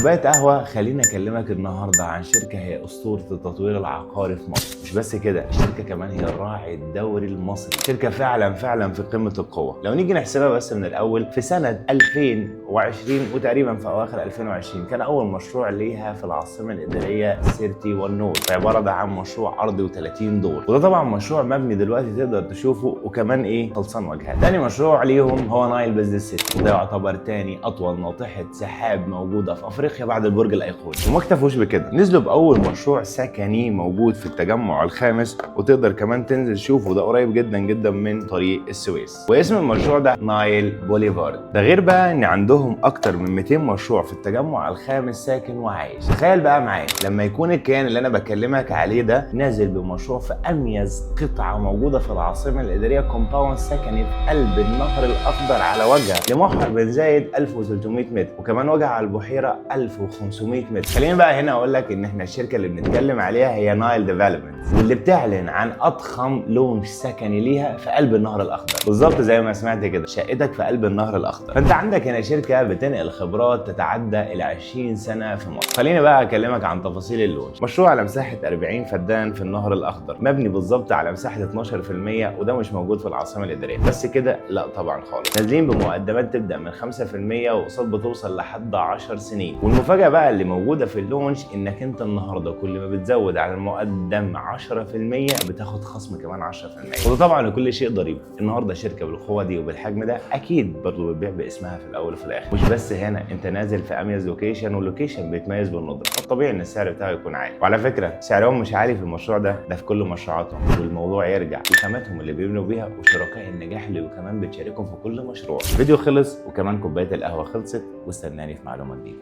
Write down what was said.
كوبايه قهوه. خليني اكلمك النهارده عن شركه هي اسطوره التطوير العقاري في مصر. مش بس كده، الشركه كمان هي الراعي الدوري المصري، شركه فعلا في قمه القوه. لو نيجي نحسبها بس من الاول، في سنه 2020 وتقريبا في اواخر 2020 كان اول مشروع ليها في العاصمه الاداريه سيرتي والنور، عباره عن مشروع ارضي و30 دور، وده طبعا مشروع مبني دلوقتي تقدر تشوفه وكمان خلصان واجهات. تاني مشروع ليهم هو نايل بيزنس سيتي، وده يعتبر تاني اطول ناطحه سحاب موجوده في افريقيا بعد البرج الايقوني. وما اكتفوش بكده، نزلوا باول مشروع سكني موجود في التجمع الخامس، وتقدر كمان تنزل تشوفه، ده قريب جدا من طريق السويس. واسم المشروع ده نايل بوليفارد. ده غير بقى ان عندهم اكتر من 200 مشروع في التجمع الخامس ساكن وعايش. تخيل بقى معايا لما يكون الكيان اللي انا بكلمك عليه ده نازل بمشروع في اميز قطعه موجوده في العاصمه الاداريه، كومباوند سكني في قلب النهر الاخضر على وجه لمحور بن زايد 1300 متر، وكمان وجه على البحيره 1500 متر. خليني بقى هنا اقول لك ان احنا الشركه اللي بنتكلم عليها هي نايل ديفلوبمنت، واللي بتعلن عن اضخم لونش سكني ليها في قلب النهر الاخضر، بالظبط زي ما سمعت كده، شقتك في قلب النهر الاخضر. فانت عندك هنا شركه بتنقل خبرات تتعدى ال 20 سنه في مصر. خليني بقى اكلمك عن تفاصيل اللونش. مشروع على مساحه 40 فدان في النهر الاخضر، مبني بالظبط على مساحه 12%، وده مش موجود في العاصمه الاداريه. بس كده لا طبعا خالص، نازلين بمقدمات تبدا من 5% وقصاد بتوصل لحد 10 سنين. والمفاجاه بقى اللي موجوده في اللونش انك انت النهارده كل ما بتزود على المقدم 10% بتاخد خصم كمان 10%، وده طبعا لكل شيء ضريبه. النهارده شركه بالقوه دي وبالحجم ده اكيد برضه بتبيع باسمها في الاول وفي الاخر. مش بس هنا، انت نازل في اميز لوكيشن، واللوكيشن بيتميز بالندره، فالطبيعي ان السعر بتاعه يكون عالي. وعلى فكره سعرهم مش عالي في المشروع ده في كل مشروعاتهم، والموضوع يرجع لخاماتهم اللي بيبنوا بيها وشركاء النجاح اللي كمان بتشاركهم في كل مشروع. الفيديو خلص وكمان كوبايه القهوه خلصت، واستناني في معلومه جديده.